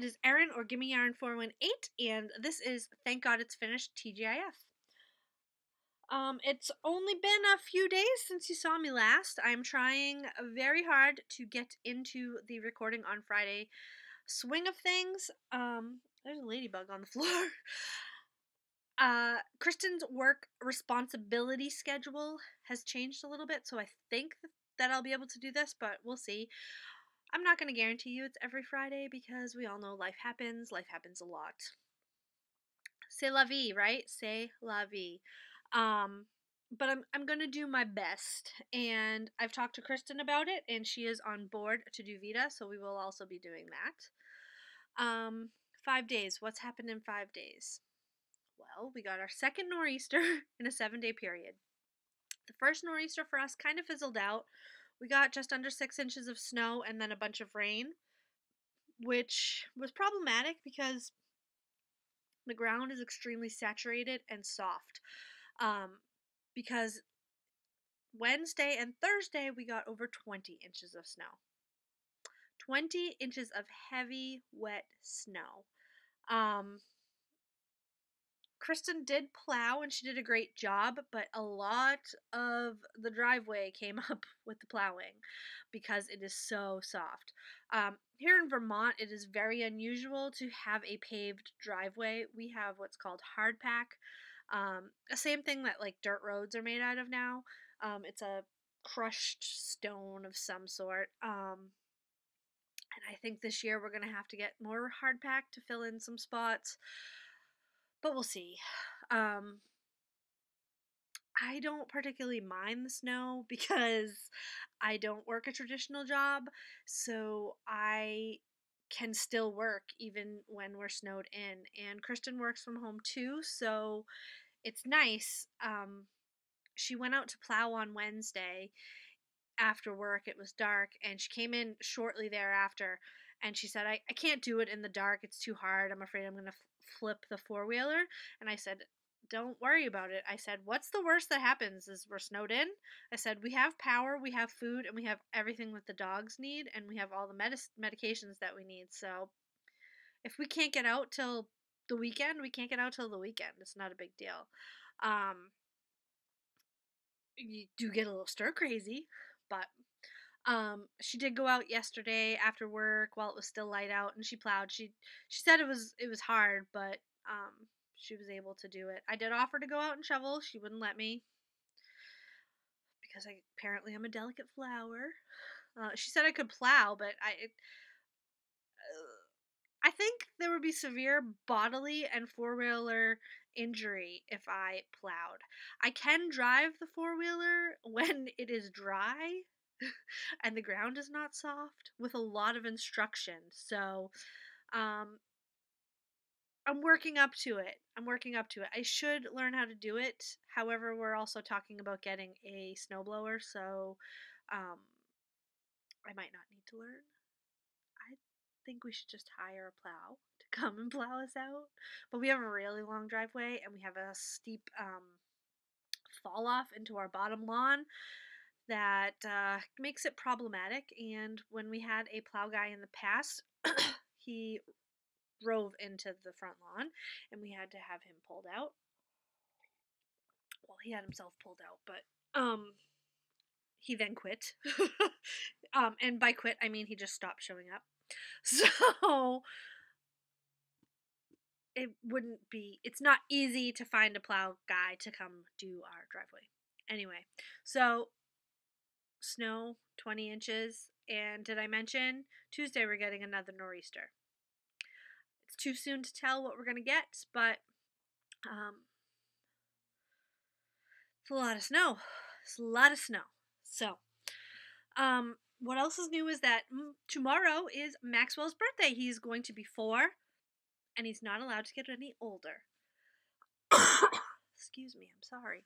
It is Erin or Gimme Yarn 418, and this is Thank God It's Finished TGIF. It's only been a few days since you saw me last. I'm trying very hard to get into the recording on Friday swing of things. There's a ladybug on the floor. Kristen's work responsibility schedule has changed a little bit, so I think that I'll be able to do this, but we'll see. I'm not going to guarantee you it's every Friday because we all know life happens. Life happens a lot. C'est la vie, right? C'est la vie. But I'm going to do my best. And I've talked to Kristen about it, and she is on board to do Vita, so we will also be doing that. 5 days. What's happened in 5 days? Well, we got our second nor'easter in a 7-day period. The first nor'easter for us kind of fizzled out. We got just under 6 inches of snow and then a bunch of rain, which was problematic because the ground is extremely saturated and soft. Because Wednesday and Thursday we got over 20 inches of snow. 20 inches of heavy, wet snow. Kristen did plow and she did a great job, but a lot of the driveway came up with the plowing because it is so soft. Here in Vermont, it is very unusual to have a paved driveway. We have what's called hard pack. The same thing that like dirt roads are made out of now. It's a crushed stone of some sort. And I think this year we're going to have to get more hard pack to fill in some spots. But we'll see. I don't particularly mind the snow because I don't work a traditional job, so I can still work even when we're snowed in. And Kristen works from home too, so it's nice. She went out to plow on Wednesday after work. It was dark, and she came in shortly thereafter, and she said, I can't do it in the dark. It's too hard. I'm afraid I'm going to flip the four-wheeler. And I said, don't worry about it. I said, what's the worst that happens is we're snowed in. I said, we have power, we have food, and we have everything that the dogs need, and we have all the medications that we need. So if we can't get out till the weekend, we can't get out till the weekend. It's not a big deal. You do get a little stir crazy, but she did go out yesterday after work while it was still light out, and she plowed. She said it was hard, but she was able to do it. I did offer to go out and shovel. She wouldn't let me because apparently I'm a delicate flower. She said I could plow, but I think there would be severe bodily and four-wheeler injury if I plowed. I can drive the four-wheeler when it is dry and the ground is not soft with a lot of instruction. So, I'm working up to it. I should learn how to do it. However, we're also talking about getting a snowblower, so I might not need to learn. I think we should just hire a plow to come and plow us out. But we have a really long driveway, and we have a steep fall off into our bottom lawn that makes it problematic. And when we had a plow guy in the past, he drove into the front lawn, and we had to have him pulled out. Well, he had himself pulled out, but he then quit. And by quit, I mean he just stopped showing up. So it's not easy to find a plow guy to come do our driveway. Anyway, so snow, 20 inches, and did I mention Tuesday we're getting another nor'easter? It's too soon to tell what we're going to get, but it's a lot of snow. So, what else is new is that tomorrow is Maxwell's birthday. He's going to be 4, and he's not allowed to get any older. Excuse me, I'm sorry.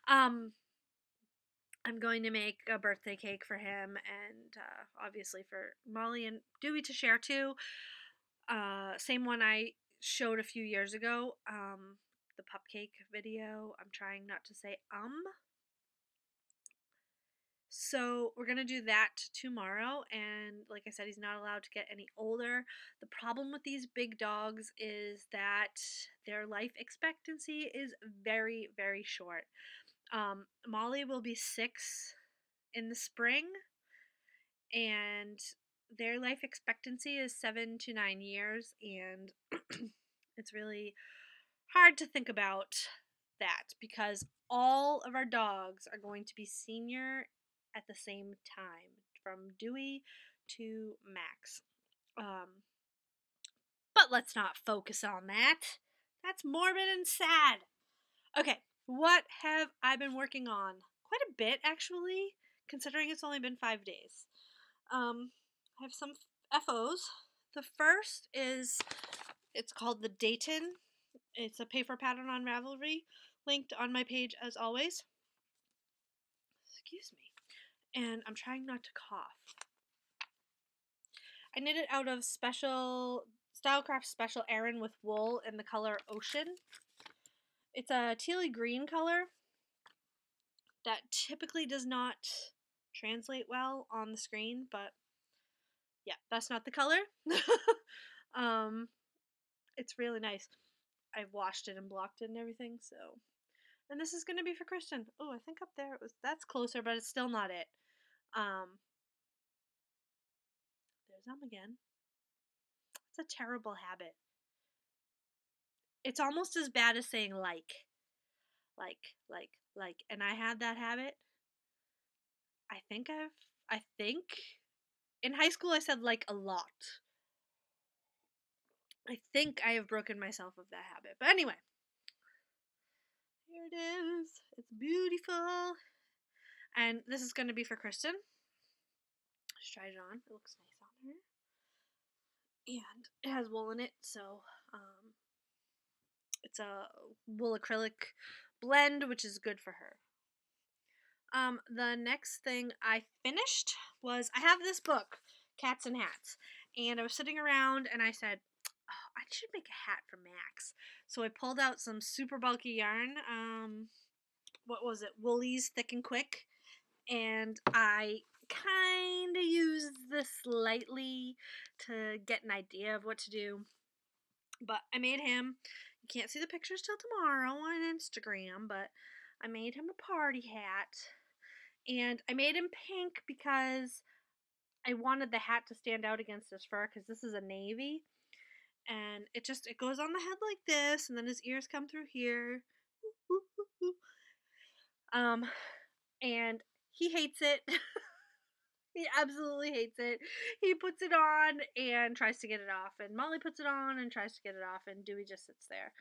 I'm going to make a birthday cake for him, and obviously for Molly and Dewey to share too. Same one I showed a few years ago, the pupcake video. I'm trying not to say So we're gonna do that tomorrow, and like I said, he's not allowed to get any older. The problem with these big dogs is that their life expectancy is very, very short. Molly will be 6 in the spring, and their life expectancy is 7 to 9 years, and it's really hard to think about that because all of our dogs are going to be senior at the same time, from Dewey to Max. Um, but let's not focus on that. That's morbid and sad. Okay, what have I been working on? Quite a bit, actually, considering it's only been 5 days. I have some FOs. The first is, it's called the Dayton. It's a paper pattern on Ravelry, linked on my page as always. Excuse me. And I'm trying not to cough. I knit it out of special Stylecraft Special Erin with wool in the color Ocean. It's a tealy green color that typically does not translate well on the screen, but yeah, that's not the color. um, it's really nice. I've washed it and blocked it and everything, so. And this is gonna be for Kristen. Oh, I think up there that's closer, but it's still not it. There's again. It's a terrible habit. It's almost as bad as saying like. And I had that habit. I think in high school I said like a lot. I think I have broken myself of that habit. But anyway, here it is. It's beautiful. And this is going to be for Kristen. Just tried it on. It looks nice on her. And it has wool in it, so it's a wool acrylic blend, which is good for her. The next thing I finished was, I have this book, Cats and Hats, and I was sitting around and I said, oh, I should make a hat for Max. So I pulled out some super bulky yarn, what was it, Woolies Thick and Quick, and I kind of used this lightly to get an idea of what to do. But I made him, you can't see the pictures till tomorrow on Instagram, but I made him a party hat. And I made him pink because I wanted the hat to stand out against his fur, because this is a navy. And it goes on the head like this, and then his ears come through here. And he hates it. He absolutely hates it. He puts it on and tries to get it off, and Molly puts it on and tries to get it off, and Dewey just sits there.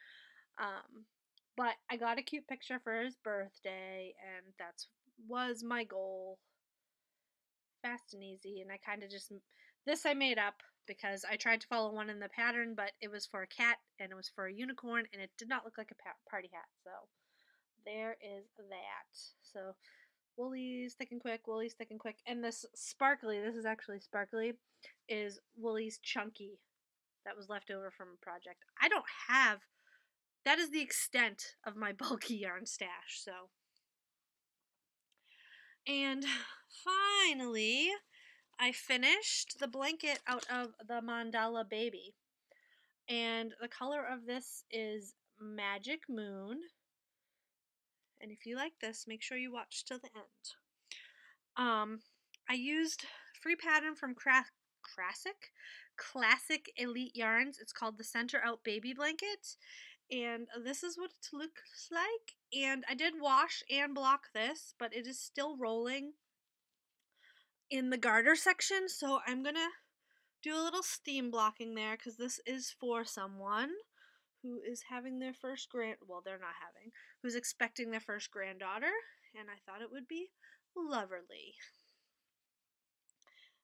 But I got a cute picture for his birthday, and that was my goal. Fast and easy, and I kind of just, this I made up because I tried to follow one in the pattern, but it was for a cat and it was for a unicorn, and it did not look like a party hat. So there is that. So Woolies Thick and Quick, Woolies Thick and Quick, and this sparkly, this is actually sparkly, is Woolies Chunky that was left over from a project. I don't have, that is the extent of my bulky yarn stash. So, and finally, I finished the blanket out of the Mandala Baby. And the color of this is Magic Moon. And if you like this, make sure you watch till the end. I used free pattern from Classic Elite Yarns. It's called the Center Out Baby Blanket. And this is what it looks like. And I did wash and block this, but it is still rolling in the garter section. So I'm going to do a little steam blocking there, because this is for someone who is having their first they're not having, who's expecting their first granddaughter, and I thought it would be lovely.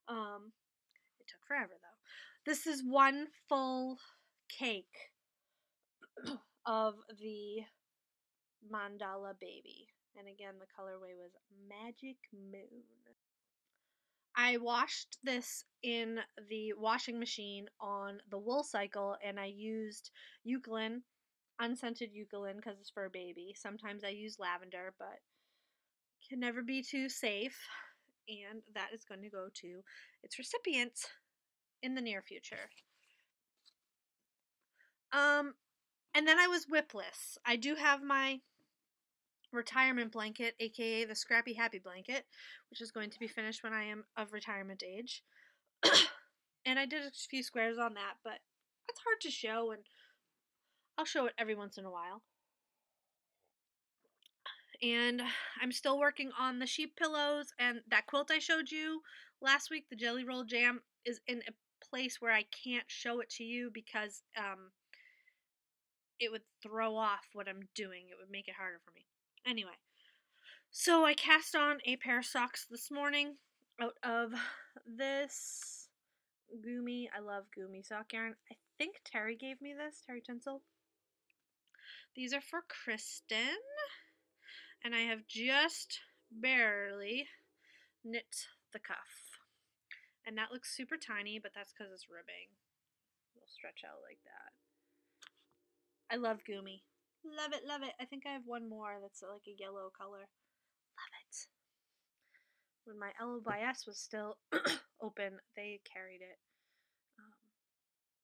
It took forever though. This is one full cake of the Mandala Baby, and again the colorway was Magic Moon. I washed this in the washing machine on the wool cycle, and I used eucalyptus, unscented eucalyptus, because it's for a baby. Sometimes I use lavender, but can never be too safe. and that is going to go to its recipient in the near future. And then I was whipless. I do have my retirement blanket, aka the Scrappy Happy Blanket, which is going to be finished when I am of retirement age. And I did a few squares on that, but it's hard to show, and I'll show it every once in a while. And I'm still working on the sheep pillows, and that quilt I showed you last week, the Jelly Roll Jam, is in a place where I can't show it to you because it would throw off what I'm doing. It would make it harder for me. Anyway, so I cast on a pair of socks this morning out of this Goomy. I love Goomy sock yarn. I think Terry gave me this, Terry Tinsel. These are for Kristen, and I have just barely knit the cuff. And that looks super tiny, but that's because it's ribbing. It'll stretch out like that. I love Goomy. Love it, love it. I think I have one more that's like a yellow color. Love it. When my LYS was still open, they carried it.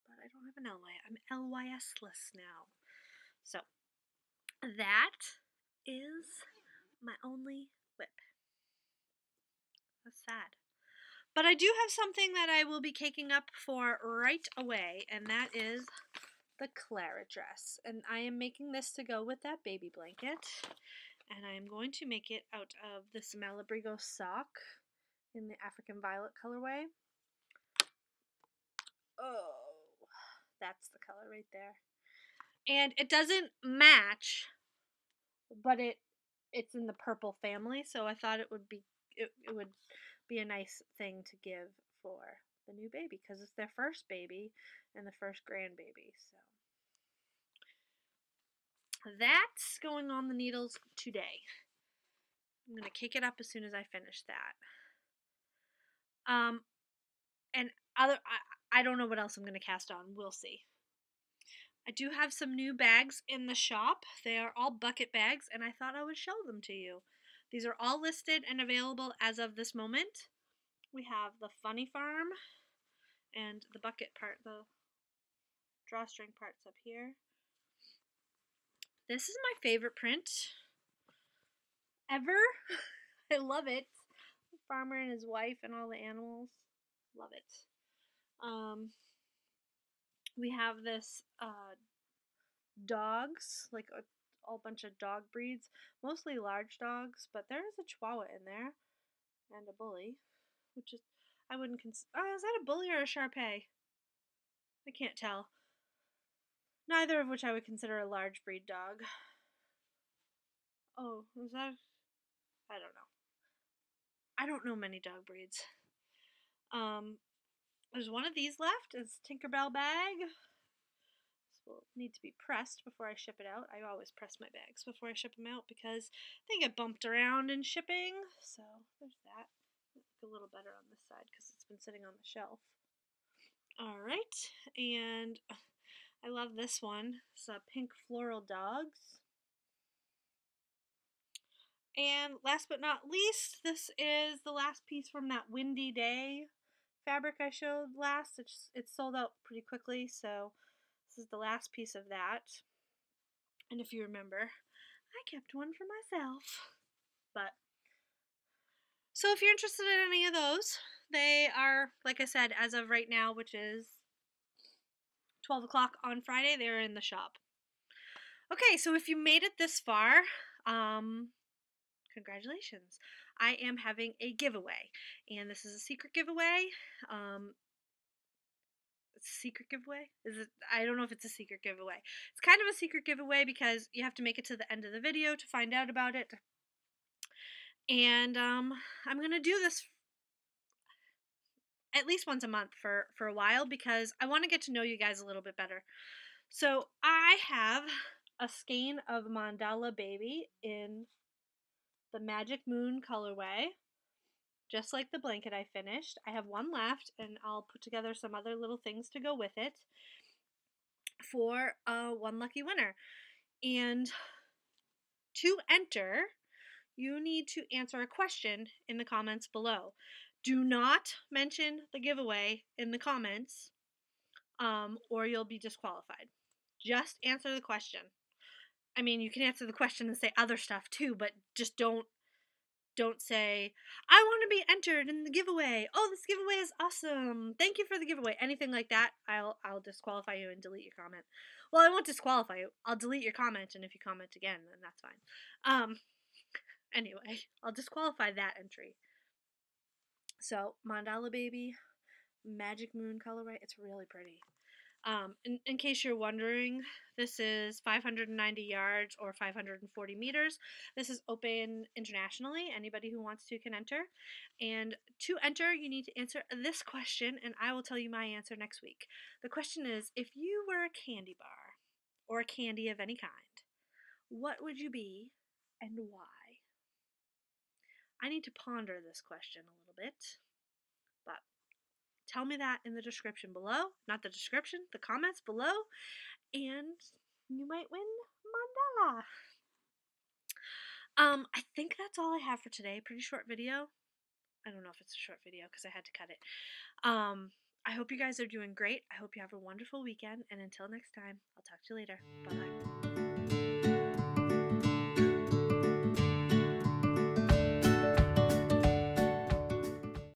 But I don't have an LY. I'm LYS-less now. So, that is my only whip. That's sad. But I do have something that I will be caking up for right away, and that is the Clara dress. And I am making this to go with that baby blanket. And I am going to make it out of this Malabrigo sock in the African Violet colorway. Oh, that's the color right there. And it doesn't match, but it's in the purple family, so I thought it would be a nice thing to give for the new baby because it's their first baby and the first grandbaby. So that's going on the needles today. I'm gonna cake it up as soon as I finish that. And I don't know what else I'm gonna cast on. We'll see. I do have some new bags in the shop. They are all bucket bags, and I thought I would show them to you. These are all listed and available as of this moment. We have the Funny Farm and the bucket part, the drawstring parts up here. This is my favorite print ever. I love it. The farmer and his wife and all the animals. Love it. We have this dogs, like a all bunch of dog breeds, mostly large dogs, but there is a Chihuahua in there and a bully, which is I wouldn't consider. Oh, is that a bully or a Shar-Pei? I can't tell. Neither of which I would consider a large breed dog. Oh, is that? I don't know. I don't know many dog breeds. There's one of these left. It's Tinkerbell bag. This will need to be pressed before I ship it out. I always press my bags before I ship them out because they get bumped around in shipping. So there's that. Look a little better on this side because it's been sitting on the shelf. Alright, and I love this one. It's a pink floral dogs. And last but not least, this is the last piece from that Windy Day fabric I showed last. It's sold out pretty quickly, so this is the last piece of that. And if you remember, I kept one for myself. But so if you're interested in any of those, they are, like I said, as of right now, which is 12 o'clock on Friday, they're in the shop. Okay, so if you made it this far, congratulations. I am having a giveaway, and this is a secret giveaway. It's a secret giveaway? Is it? I don't know if it's a secret giveaway. It's kind of a secret giveaway because you have to make it to the end of the video to find out about it. And I'm gonna do this at least once a month for a while because I want to get to know you guys a little bit better. So I have a skein of Mandala Baby in the Magic Moon colorway, just like the blanket I finished. I have one left, and I'll put together some other little things to go with it for one lucky winner. And to enter, you need to answer a question in the comments below. Do not mention the giveaway in the comments, or you'll be disqualified. Just answer the question. I mean, you can answer the question and say other stuff too, but just don't say, I want to be entered in the giveaway. Oh, this giveaway is awesome. Thank you for the giveaway. Anything like that, I'll disqualify you and delete your comment. Well, I won't disqualify you. I'll delete your comment, and if you comment again, then that's fine. Anyway, I'll disqualify that entry. So, Mandala Baby, Magic Moon colorway. It's really pretty. In case you're wondering, this is 590 yards or 540 meters. This is open internationally. Anybody who wants to can enter. And to enter, you need to answer this question, and I will tell you my answer next week. The question is, if you were a candy bar or a candy of any kind, what would you be and why? I need to ponder this question a little bit, but tell me that in the description below. Not the description, the comments below. And you might win mandala. I think that's all I have for today. Pretty short video. I don't know if it's a short video because I had to cut it. I hope you guys are doing great. I hope you have a wonderful weekend. And until next time, I'll talk to you later. Bye-bye.